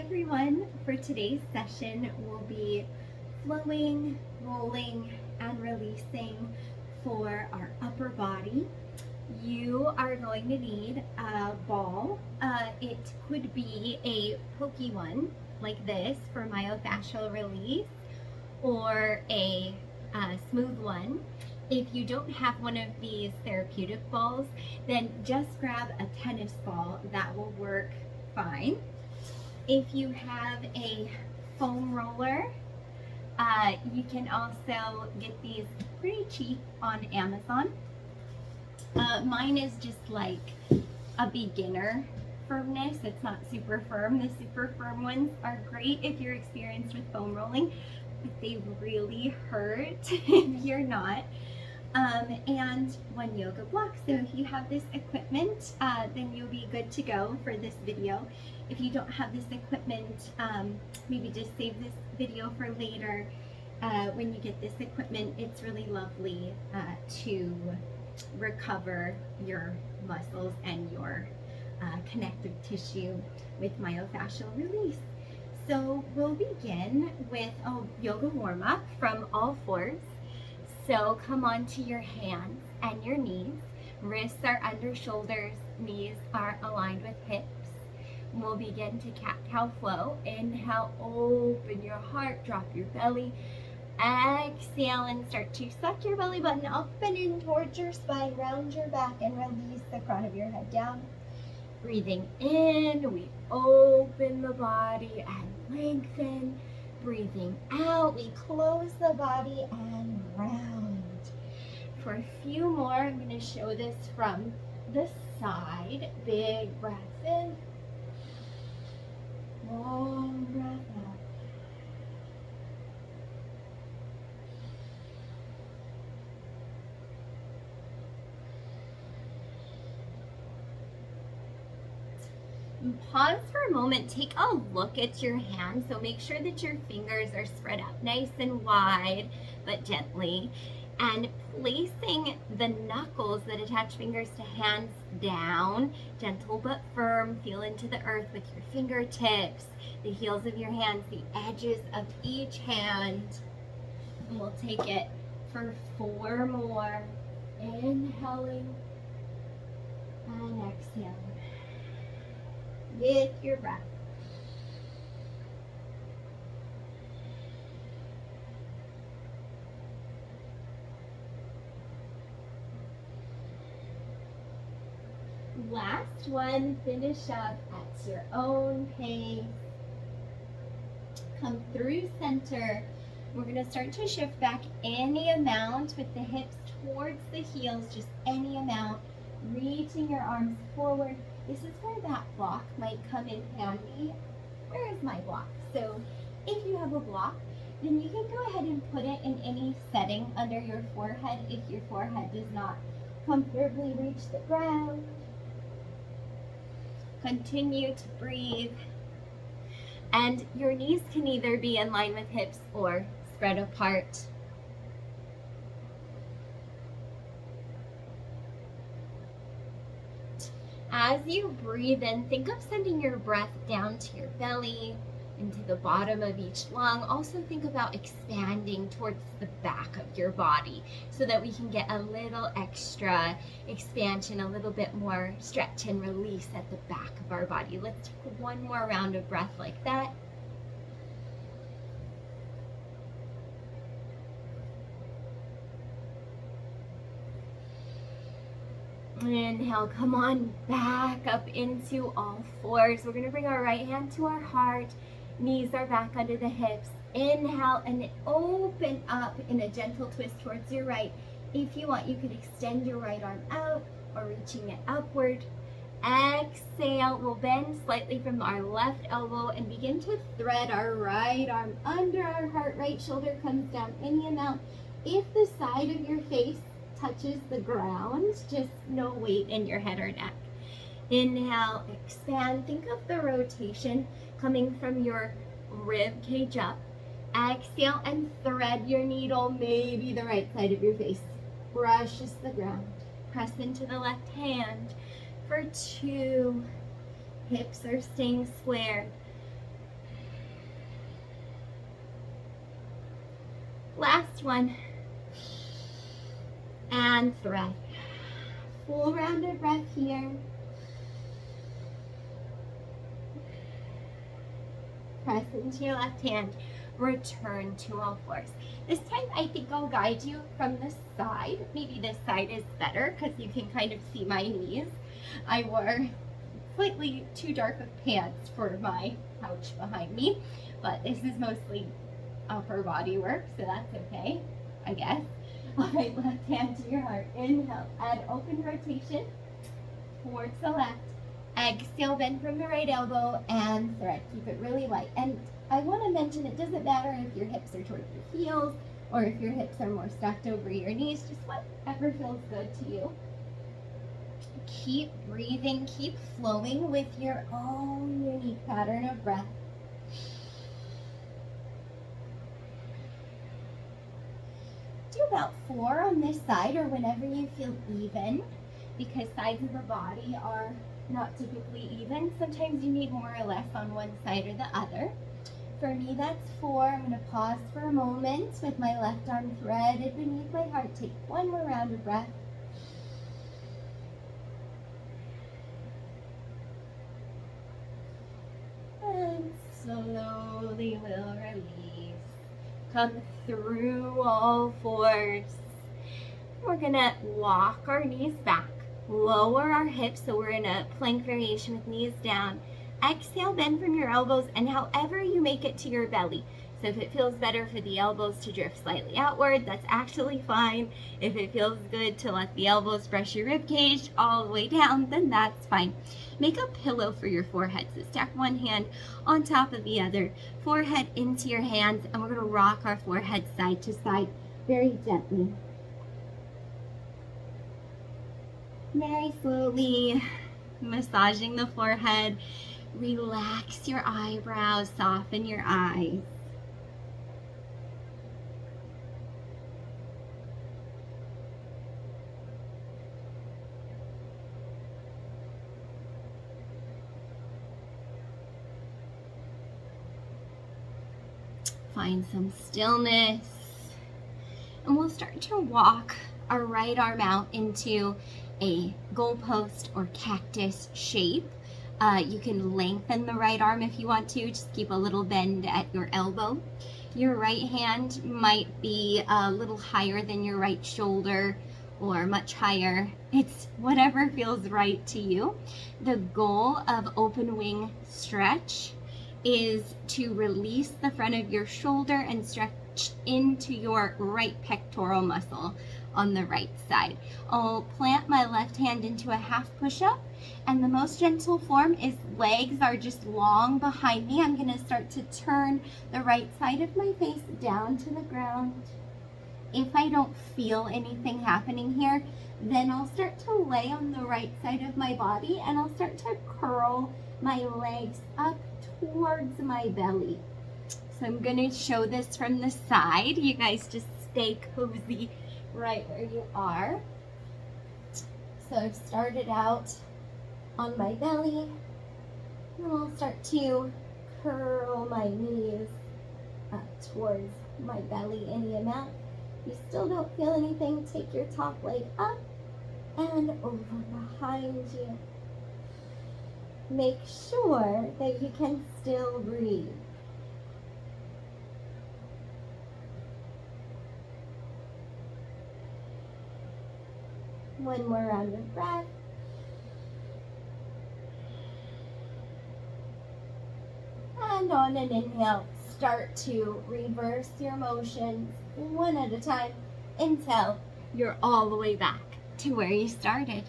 everyone. For today's session, we'll be flowing, rolling, and releasing for our upper body. You are going to need a ball. It could be a pokey one like this for myofascial release, or a smooth one. If you don't have one of these therapeutic balls, then just grab a tennis ball. That will work fine. If you have a foam roller, you can also get these pretty cheap on Amazon. Mine is just like a beginner firmness. It's not super firm. The super firm ones are great if you're experienced with foam rolling, but they really hurt if you're not. And one yoga block. So if you have this equipment, then you'll be good to go for this video. If you don't have this equipment, maybe just save this video for later. When you get this equipment, it's really lovely to recover your muscles and your connective tissue with myofascial release. So we'll begin with a yoga warm-up from all fours. So come onto your hands and your knees. Wrists are under shoulders, knees are aligned with hips. We'll begin to cat-cow flow. Inhale, open your heart, drop your belly. Exhale and start to suck your belly button up and in towards your spine. Round your back and release the crown of your head down. Breathing in, we open the body and lengthen. Breathing out, we close the body and round. For a few more, I'm going to show this from the side. Big breath in. Long breath out. Pause for a moment, take a look at your hands. So make sure that your fingers are spread out nice and wide, but gently. And placing the knuckles that attach fingers to hands down, gentle but firm. Feel into the earth with your fingertips, the heels of your hands, the edges of each hand. And we'll take it for 4 more. Inhaling and exhaling with your breath. Last one, finish up at your own pace. Come through center. We're going to start to shift back any amount with the hips towards the heels, just any amount. Reaching your arms forward. This is where that block might come in handy. Where is my block? So if you have a block, then you can go ahead and put it in any setting under your forehead if your forehead does not comfortably reach the ground. Continue to breathe. And your knees can either be in line with hips or spread apart. As you breathe in, think of sending your breath down to your belly, into the bottom of each lung. Also think about expanding towards the back of your body so that we can get a little extra expansion, a little bit more stretch and release at the back of our body. Let's take one more round of breath like that. Inhale, come on back up into all fours. We're going to bring our right hand to our heart. Knees are back under the hips. Inhale and open up in a gentle twist towards your right. If you want, you could extend your right arm out or reaching it upward. Exhale, we'll bend slightly from our left elbow and begin to thread our right arm under our heart. Right shoulder comes down any amount. If the side of your face touches the ground, just no weight in your head or neck. Inhale, expand. Think of the rotation coming from your rib cage up. Exhale and thread your needle, maybe the right side of your face brushes the ground. Press into the left hand for 2. Hips are staying square. Last one. And thread. Full round of breath here. Press into your left hand. Return to all fours. This time I think I'll guide you from the side. Maybe this side is better because you can kind of see my knees. I wore slightly too dark of pants for my couch behind me, but this is mostly upper body work, so that's okay, I guess. All right, left hand to your heart. Inhale, add open rotation towards the left. Exhale, bend from the right elbow and thread. Keep it really light. And I want to mention it doesn't matter if your hips are towards your heels or if your hips are more stacked over your knees, just whatever feels good to you. Keep breathing, keep flowing with your own unique pattern of breath. Do about 4 on this side or whenever you feel even, because sides of the body are not typically even. Sometimes you need more or less on one side or the other. For me, that's 4. I'm going to pause for a moment with my left arm threaded beneath my heart. Take one more round of breath. And slowly we'll release. Come through all fours. We're going to walk our knees back. Lower our hips so we're in a plank variation with knees down. Exhale, bend from your elbows, and however you make it to your belly. So if it feels better for the elbows to drift slightly outward, that's actually fine. If it feels good to let the elbows brush your rib cage all the way down, then that's fine. Make a pillow for your forehead. So stack one hand on top of the other, forehead into your hands, and we're going to rock our forehead side to side very gently. Very slowly, massaging the forehead. Relax your eyebrows, soften your eyes. Find some stillness. And we'll start to walk our right arm out into a goalpost or cactus shape. You can lengthen the right arm if you want to, just keep a little bend at your elbow. Your right hand might be a little higher than your right shoulder or much higher. It's whatever feels right to you. The goal of open wing stretch is to release the front of your shoulder and stretch into your right pectoral muscle on the right side. I'll plant my left hand into a half push-up, and the most gentle form is legs are just long behind me. I'm going to start to turn the right side of my face down to the ground. If I don't feel anything happening here, then I'll start to lay on the right side of my body and I'll start to curl my legs up towards my belly. So I'm going to show this from the side. You guys just stay cozy right where you are. So I've started out on my belly, and I'll start to curl my knees up towards my belly any amount. If you still don't feel anything, take your top leg up and over behind you. Make sure that you can still breathe. One more round of breath. And on an inhale, start to reverse your motions one at a time until you're all the way back to where you started.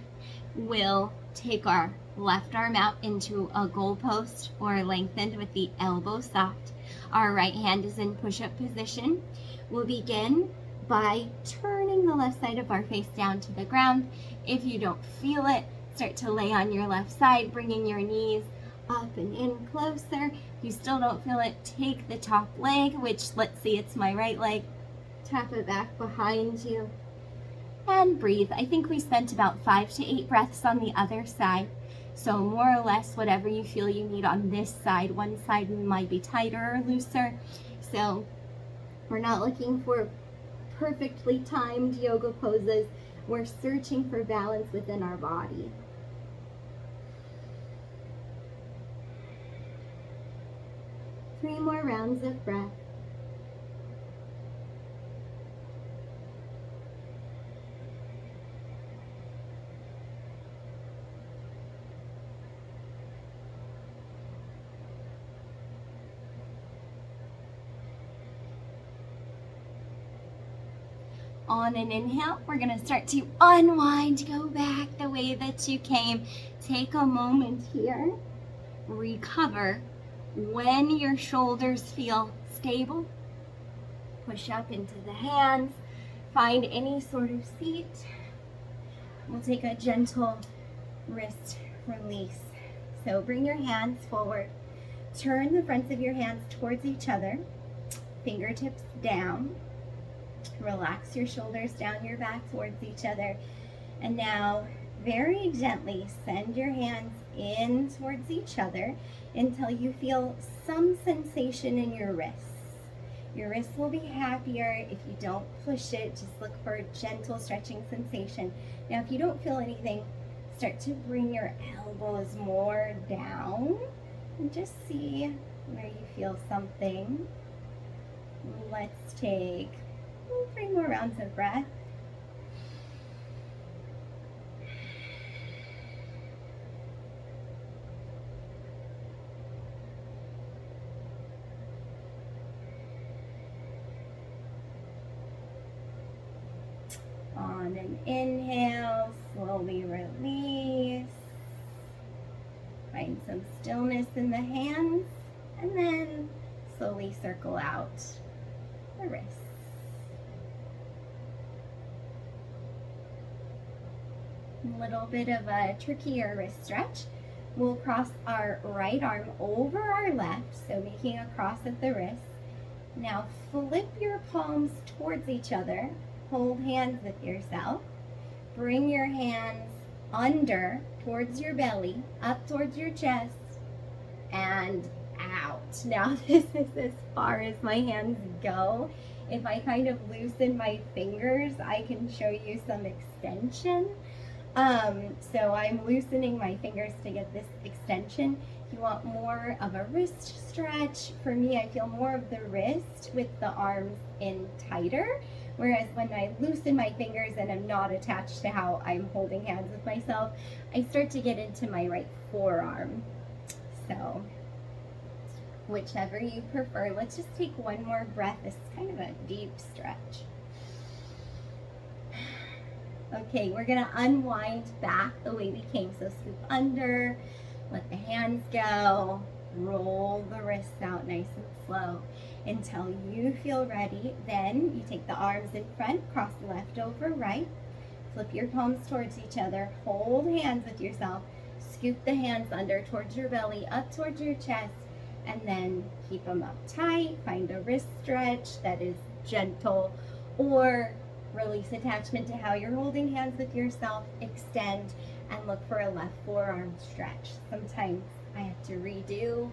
We'll take our left arm out into a goalpost or lengthened with the elbow soft. Our right hand is in push-up position. We'll begin by turning the left side of our face down to the ground. If you don't feel it, start to lay on your left side, bringing your knees up and in closer. If you still don't feel it, take the top leg, which let's see, it's my right leg. Tap it back behind you and breathe. I think we spent about 5 to 8 breaths on the other side. So more or less whatever you feel you need on this side. One side might be tighter or looser. So We're not looking for perfectly timed yoga poses. We're searching for balance within our body. Three more rounds of breath. On an inhale, we're going to start to unwind, go back the way that you came. Take a moment here. Recover. When your shoulders feel stable, push up into the hands. Find any sort of seat. We'll take a gentle wrist release. So bring your hands forward. Turn the fronts of your hands towards each other. Fingertips down. Relax your shoulders down your back towards each other. And now very gently send your hands in towards each other until you feel some sensation in your wrists. Your wrists will be happier if you don't push it. Just look for a gentle stretching sensation. Now if you don't feel anything, start to bring your elbows more down and just see where you feel something. Let's take 3 more rounds of breath. On an inhale, slowly release. Find some stillness in the hands, and then slowly circle out the wrists. A little bit of a trickier wrist stretch. We'll cross our right arm over our left, so making a cross at the wrist. Now flip your palms towards each other. Hold hands with yourself. Bring your hands under towards your belly, up towards your chest, and out. Now this is as far as my hands go. If I kind of loosen my fingers, I can show you some extension. So I'm loosening my fingers to get this extension. If you want more of a wrist stretch, for me, I feel more of the wrist with the arms in tighter. Whereas when I loosen my fingers and I'm not attached to how I'm holding hands with myself, I start to get into my right forearm. So whichever you prefer. Let's just take one more breath. This is kind of a deep stretch. Okay, we're gonna unwind back the way we came. So scoop under, let the hands go, roll the wrists out nice and slow until you feel ready. Then you take the arms in front, cross left over right, flip your palms towards each other, hold hands with yourself, scoop the hands under towards your belly, up towards your chest, and then keep them up tight. Find a wrist stretch that is gentle, or release attachment to how you're holding hands with yourself, extend, and look for a left forearm stretch. Sometimes I have to redo,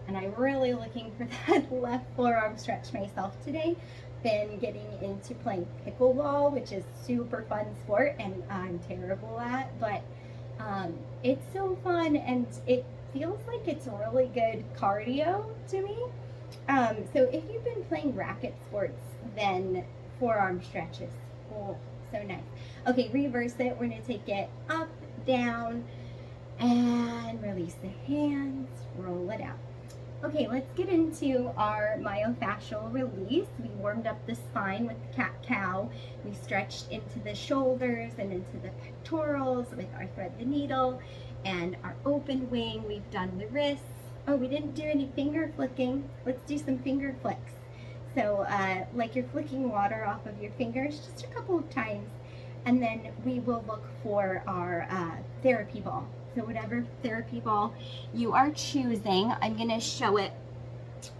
and I'm really looking for that left forearm stretch myself today. Been getting into playing pickleball, which is super fun sport, and I'm terrible at, but it's so fun, and it feels like it's really good cardio to me. So if you've been playing racket sports, then forearm stretches. Oh, so nice. Okay, reverse it. We're going to take it up, down, and release the hands. Roll it out. Okay, let's get into our myofascial release. We warmed up the spine with the cat-cow. We stretched into the shoulders and into the pectorals with our thread the needle and our open wing. We've done the wrists. Oh, we didn't do any finger flicking. Let's do some finger flicks. So like you're flicking water off of your fingers just a couple of times, and then we will look for our therapy ball. So whatever therapy ball you are choosing, I'm going to show it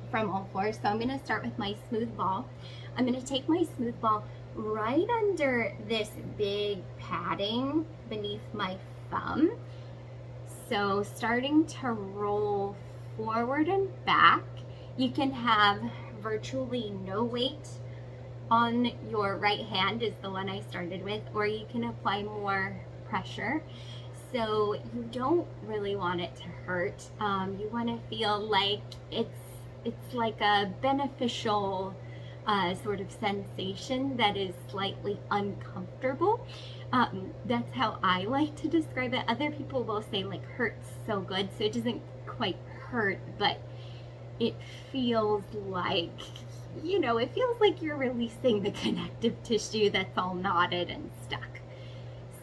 from all fours. So I'm going to start with my smooth ball. I'm going to take my smooth ball right under this big padding beneath my thumb. So starting to roll forward and back. You can have virtually no weight on your right hand is the one I started with, or you can apply more pressure. So you don't really want it to hurt. You want to feel like it's like a beneficial sort of sensation that is slightly uncomfortable. That's how I like to describe it. Other people will say like hurts so good, so it doesn't quite hurt, but it feels like, you know, it feels like you're releasing the connective tissue that's all knotted and stuck.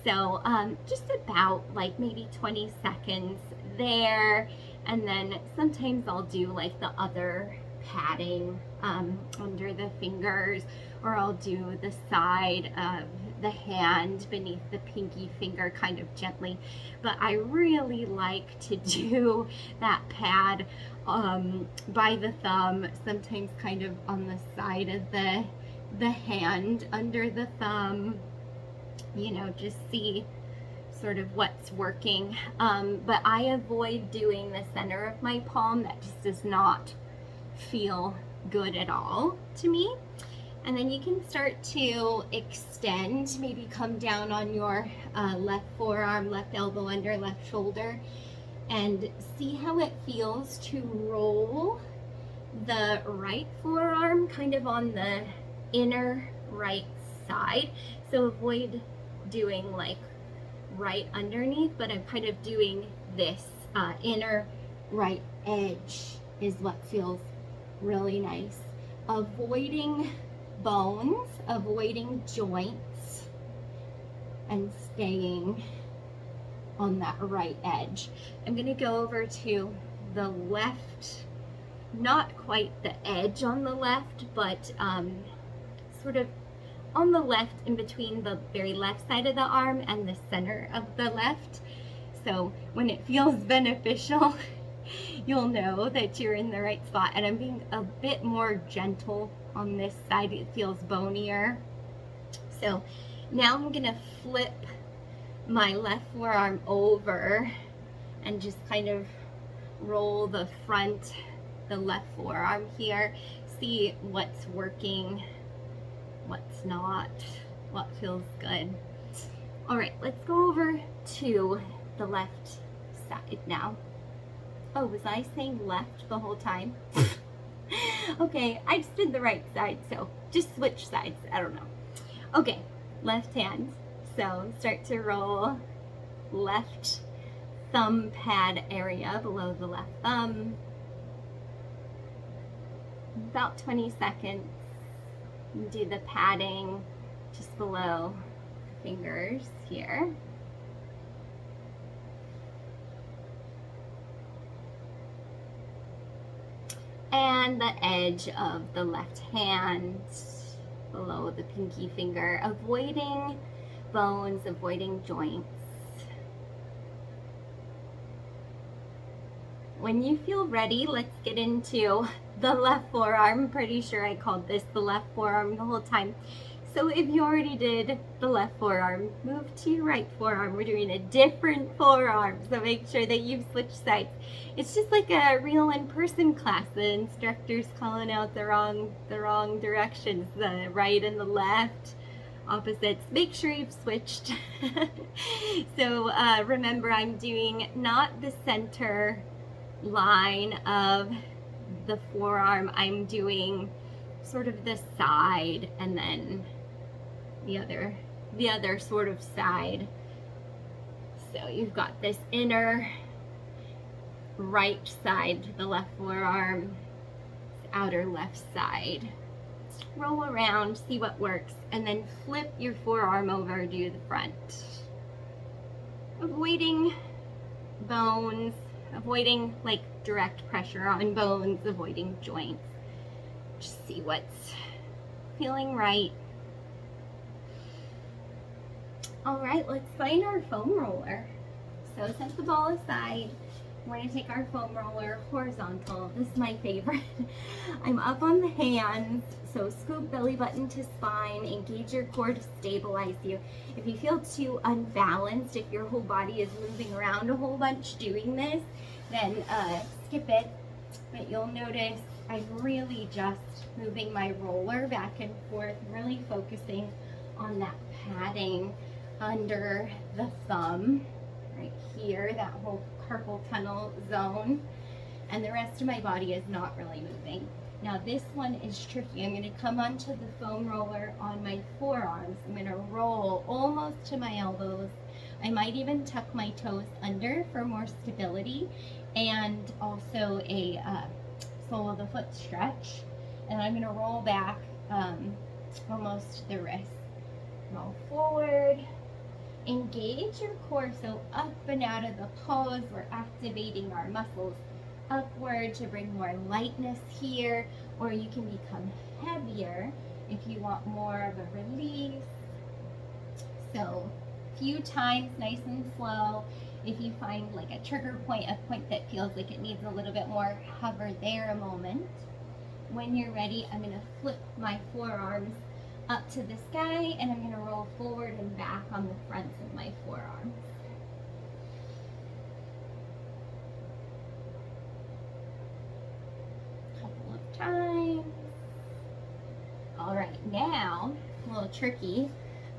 So just about like maybe 20 seconds there, and then sometimes I'll do like the other padding under the fingers, or I'll do the side of the hand beneath the pinky finger kind of gently. But I really like to do that pad by the thumb, sometimes kind of on the side of the hand under the thumb, you know, just see sort of what's working. But I avoid doing the center of my palm. That just does not feel good at all to me. And then you can start to extend, maybe come down on your left forearm, left elbow under left shoulder, and see how it feels to roll the right forearm kind of on the inner right side. So avoid doing like right underneath, but I'm kind of doing this inner right edge is what feels really nice. Avoiding bones, avoiding joints, and staying on that right edge. I'm going to go over to the left, not quite the edge on the left, but sort of on the left, in between the very left side of the arm and the center of the left. So when it feels beneficial, you'll know that you're in the right spot. And I'm being a bit more gentle on this side. It feels bonier. So now I'm gonna flip my left forearm over and just kind of roll the front, the left forearm here. See what's working, what's not, what feels good. All right, let's go over to the left side now. Oh, was I saying left the whole time? Okay, I just did the right side, so just switch sides. I don't know. Okay, left hand. So start to roll left thumb pad area below the left thumb. About 20 seconds. Do the padding just below the fingers here. And the edge of the left hand below the pinky finger, avoiding bones, avoiding joints. When you feel ready, let's get into the left forearm. I'm pretty sure I called this the left forearm the whole time. So if you already did the left forearm, move to your right forearm. We're doing a different forearm, so make sure that you've switched sides. It's just like a real in-person class. The instructor's calling out the wrong directions, the right and the left, opposites. Make sure you've switched. So remember, I'm doing not the center line of the forearm. I'm doing sort of the side, and then the other sort of side. So you've got this inner right side to the left forearm, outer left side. Roll around, see what works, and then flip your forearm over, do the front. Avoiding bones, avoiding like direct pressure on bones, avoiding joints. Just see what's feeling right. All right, let's find our foam roller. So set the ball aside. We're going to take our foam roller horizontal. This is my favorite. I'm up on the hands, so scoop belly button to spine, engage your core to stabilize you. If you feel too unbalanced, if your whole body is moving around a whole bunch doing this, then skip it. but you'll notice I'm really just moving my roller back and forth, really focusing on that padding under the thumb, right here, that whole carpal tunnel zone, and the rest of my body is not really moving. Now this one is tricky. I'm gonna come onto the foam roller on my forearms. I'm gonna roll almost to my elbows. I might even tuck my toes under for more stability, and also a sole of the foot stretch. And I'm gonna roll back almost to the wrist. Roll forward, engage your core, so up and out of the pose. We're activating our muscles upward to bring more lightness here, or you can become heavier if you want more of a release. So a few times, nice and slow. If you find like a trigger point, a point that feels like it needs a little bit more, hover there a moment. When you're ready, I'm going to flip my forearms up to the sky, and I'm going to roll forward and back on the fronts of my forearms. Couple of times. All right, now, a little tricky,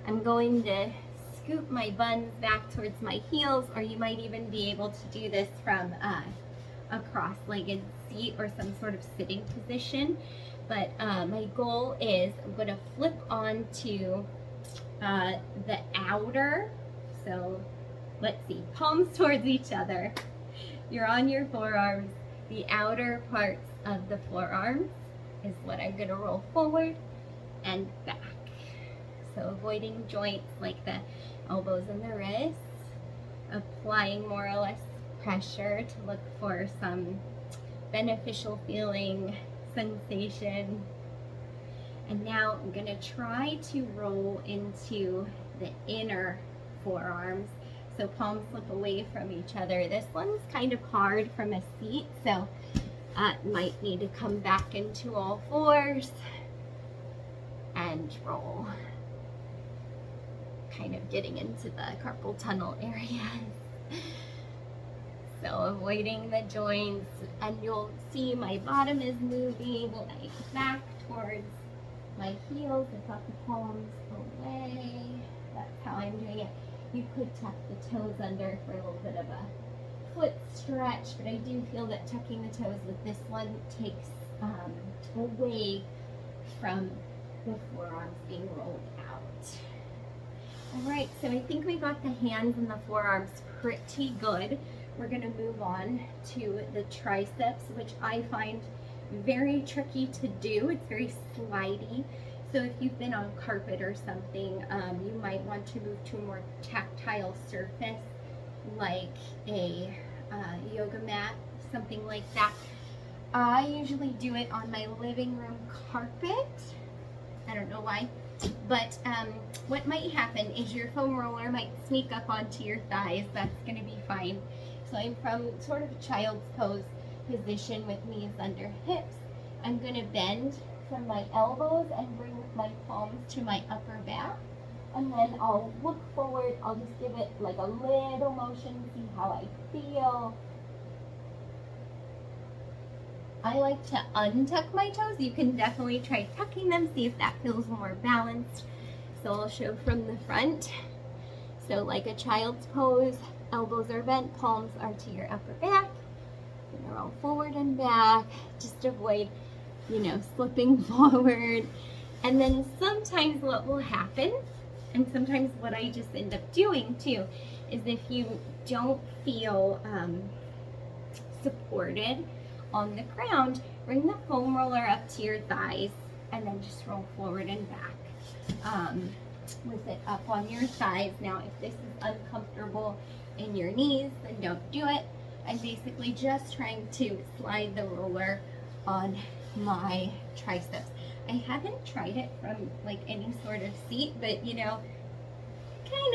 I'm going to scoop my buns back towards my heels, or you might even be able to do this from a cross-legged seat or some sort of sitting position. But my goal is I'm going to flip onto the outer, so let's see, palms towards each other. You're on your forearms. The outer parts of the forearms is what I'm going to roll forward and back. So avoiding joints like the elbows and the wrists, applying more or less pressure to look for some beneficial feeling, sensation. And now I'm going to try to roll into the inner forearms. So palms slip away from each other. This one's kind of hard from a seat, so might need to come back into all fours and roll. Kind of getting into the carpal tunnel areas. So avoiding the joints, and you'll see my bottom is moving like back towards my heels. I got the palms away. That's how I'm doing it. You could tuck the toes under for a little bit of a foot stretch, but I do feel that tucking the toes with this one takes away from the forearms being rolled out. All right, so I think we got the hands and the forearms pretty good. We're going to move on to the triceps, which I find very tricky to do. It's very slidey. So if you've been on carpet or something, you might want to move to a more tactile surface like a yoga mat, something like that. I usually do it on my living room carpet. I don't know why. But what might happen is your foam roller might sneak up onto your thighs. That's going to be fine. So I'm from sort of a child's pose position with knees under hips. I'm going to bend from my elbows and bring my palms to my upper back. And then I'll look forward. I'll just give it like a little motion, see how I feel. I like to untuck my toes. You can definitely try tucking them, see if that feels more balanced. So I'll show from the front. So like a child's pose, elbows are bent, palms are to your upper back. You're gonna roll forward and back. Just avoid, slipping forward. And then sometimes what will happen, and sometimes what I just end up doing too, is if you don't feel supported on the ground, bring the foam roller up to your thighs and then just roll forward and back with it up on your thighs. Now if this is uncomfortable in your knees, then don't do it. I'm basically just trying to slide the roller on my triceps. I haven't tried it from like any sort of seat, but it kind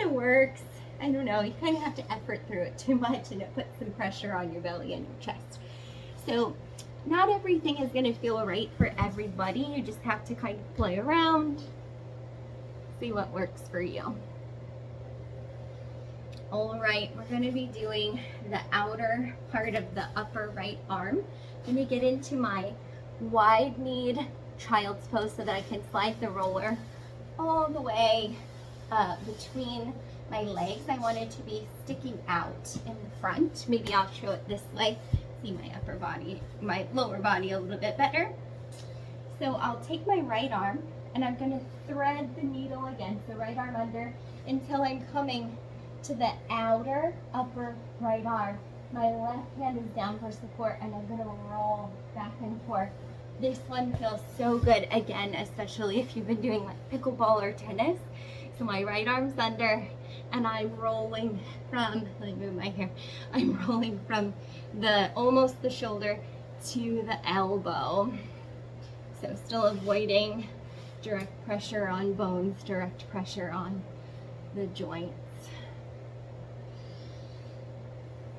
of works. I don't know, you kind of have to effort through it too much and it puts some pressure on your belly and your chest. So not everything is going to feel right for everybody. You just have to kind of play around, see what works for you. All right, we're going to be doing the outer part of the upper right arm. I'm gonna get into my wide kneed child's pose so that I can slide the roller all the way between my legs. I want it to be sticking out in the front. Maybe I'll show it this way. See my upper body, my lower body a little bit better. So I'll take my right arm and I'm gonna thread the needle against the right arm under until I'm coming to the outer upper right arm. My left hand is down for support and I'm gonna roll back and forth. This one feels so good, again, especially if you've been doing like pickleball or tennis. So my right arm's under and I'm rolling from, let me move my hair, I'm rolling from almost the shoulder to the elbow. So still avoiding direct pressure on bones, direct pressure on the joints.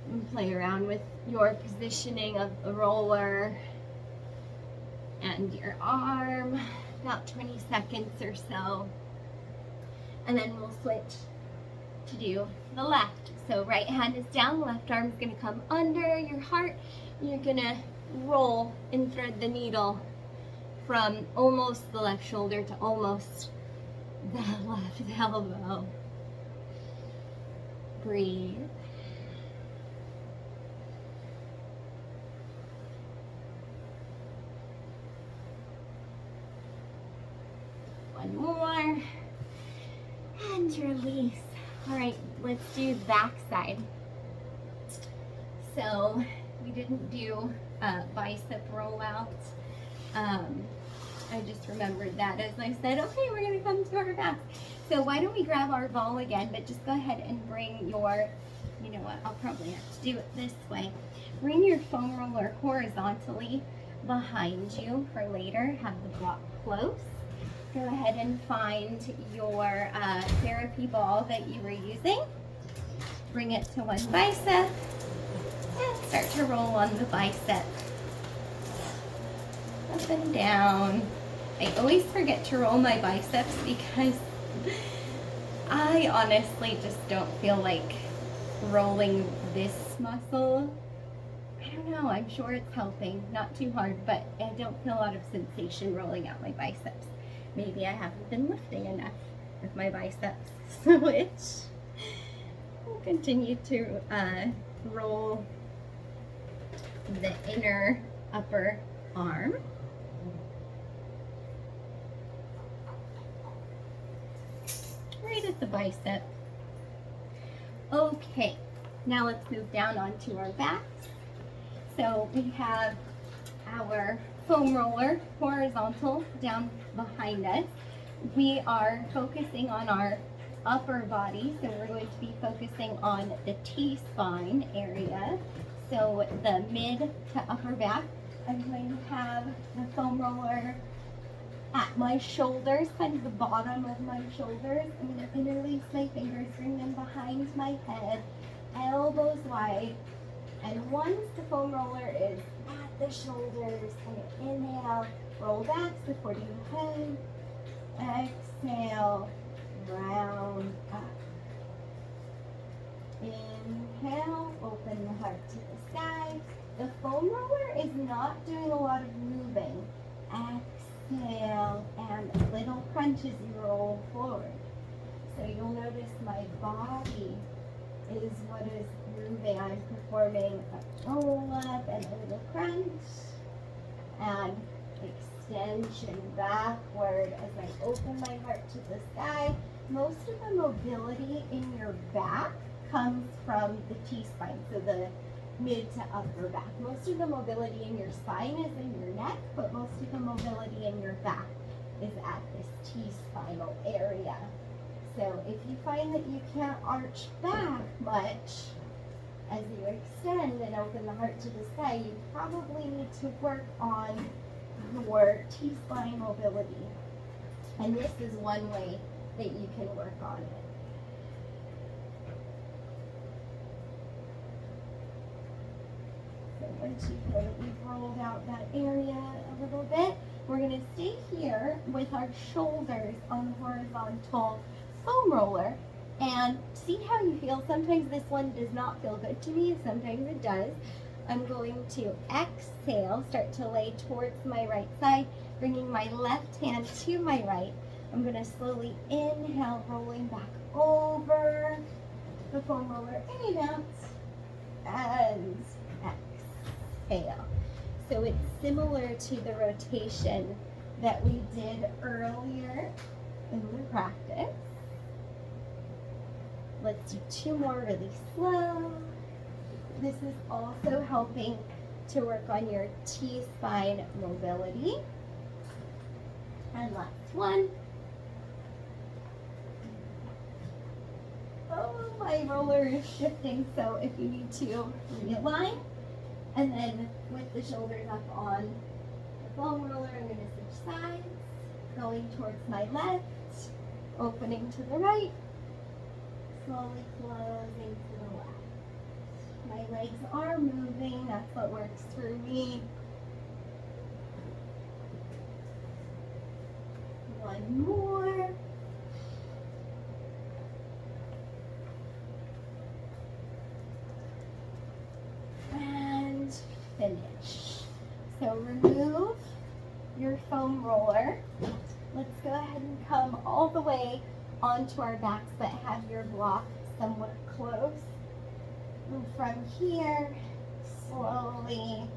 And play around with your positioning of the roller and your arm, about 20 seconds or so. And then we'll switch to do the left. So right hand is down, left arm is gonna come under your heart. You're gonna roll and thread the needle from almost the left shoulder to almost the left elbow. Breathe. One more. And release. All right, let's do the back side. So we didn't do bicep rollout. I just remembered that as I said, okay, we're gonna come to our back. So why don't we grab our ball again, but just go ahead and bring your, you know what, I'll probably have to do it this way. Bring your foam roller horizontally behind you for later. Have the block close. Go ahead and find your therapy ball that you were using. Bring it to one bicep and start to roll on the bicep. Up and down. I always forget to roll my biceps because I honestly just don't feel like rolling this muscle. I don't know, I'm sure it's helping. Not too hard, but I don't feel a lot of sensation rolling out my biceps. Maybe I haven't been lifting enough with my biceps, which will continue to roll the inner upper arm. Right at the bicep. Okay, now let's move down onto our backs. So we have our foam roller horizontal down behind us. We are focusing on our upper body, so we're going to be focusing on the T-spine area. So the mid to upper back, I'm going to have the foam roller at my shoulders, kind of the bottom of my shoulders. I'm going to interlace my fingers, bring them behind my head, elbows wide. And once the foam roller is at the shoulders, I'm going to inhale, roll back, supporting the head. Exhale, round up. Inhale, open the heart to the sky. The foam roller is not doing a lot of moving. Exhale, and little crunch as you roll forward. So you'll notice my body is what is moving. I'm performing a roll up and a little crunch and extension backward as I open my heart to the sky. Most of the mobility in your back comes from the T-spine, so the mid to upper back. Most of the mobility in your spine is in your neck, but most of the mobility in your back is at this T-spinal area. So if you find that you can't arch back much as you extend and open the heart to the sky, you probably need to work on your T-spine mobility. And this is one way that you can work on it. So once you feel that you've rolled out that area a little bit, we're going to stay here with our shoulders on the horizontal foam roller and see how you feel. Sometimes this one does not feel good to me, sometimes it does. I'm going to exhale, start to lay towards my right side, bringing my left hand to my right. I'm going to slowly inhale, rolling back over the foam roller in and out, and exhale. So it's similar to the rotation that we did earlier in the practice. Let's do 2 more really slow. This is also helping to work on your T-spine mobility. And last one. Oh, my roller is shifting, so if you need to realign, and then with the shoulders up on the foam roller, I'm going to switch sides, going towards my left, opening to the right, slowly closing to the left. My legs are moving, that's what works for me. One more. And finish. So remove your foam roller. Let's go ahead and come all the way onto our backs, but have your block somewhat close. And from here, slowly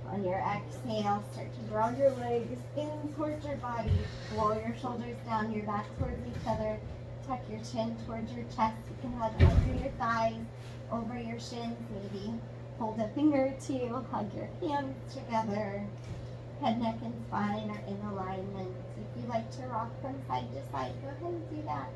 on your exhale, start to draw your legs in towards your body. Roll your shoulders down, your back towards each other. Tuck your chin towards your chest. You can hug under your thighs, over your shins, maybe hold a finger or two, hug your hands together. Head, neck, and spine are in alignment. If you like to rock from side to side, go ahead and do that.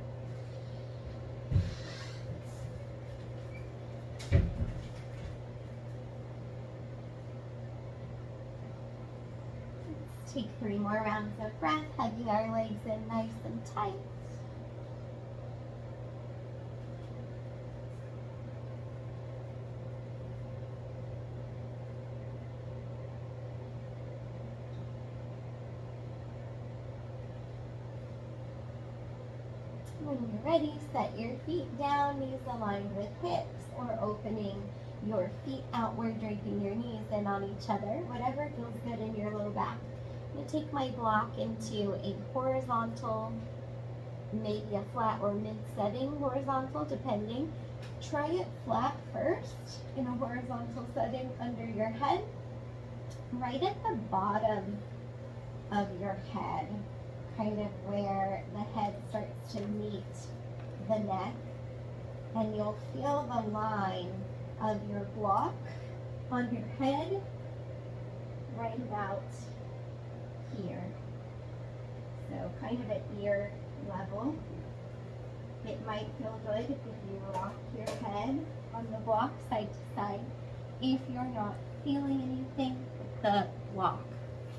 Let's take 3 more rounds of breath, hugging our legs in nice and tight. When you're ready, set your feet down, knees aligned with hips, or opening your feet outward, draping your knees in on each other, whatever feels good in your low back. I'm going to take my block into a horizontal, maybe a flat or mid-setting horizontal, depending. Try it flat first, in a horizontal setting under your head, right at the bottom of your head. Kind of where the head starts to meet the neck, and you'll feel the line of your block on your head right about here. So kind of at ear level. It might feel good if you rock your head on the block side to side. If you're not feeling anything with the block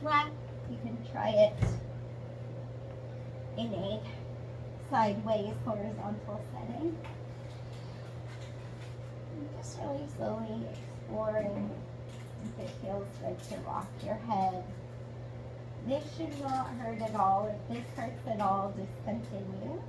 flat, you can try it in a sideways horizontal setting. And just really slowly exploring if it feels good to rock your head. This should not hurt at all. If this hurts at all, discontinue.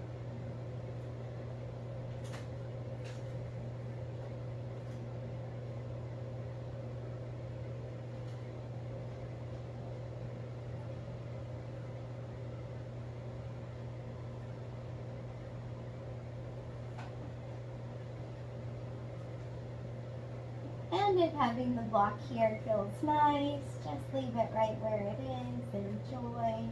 And if having the block here feels nice, just leave it right where it is. Enjoy.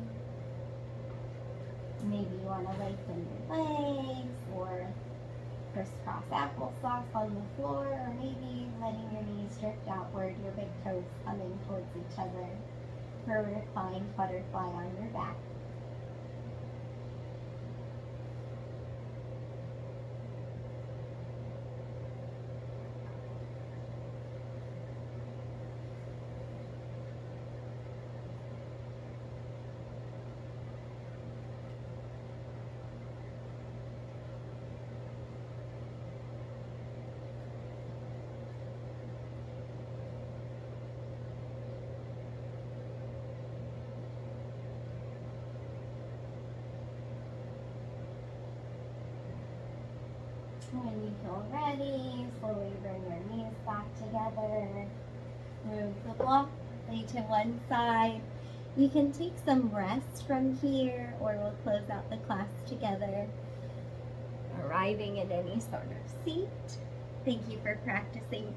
Maybe you want to lengthen your legs or crisscross applesauce on the floor, or maybe letting your knees drift outward, your big toes coming towards each other for a reclined butterfly on your back. When you feel ready, slowly bring your knees back together. Move the block, lay to one side. You can take some rest from here, or we'll close out the class together, arriving at any sort of seat. Thank you for practicing.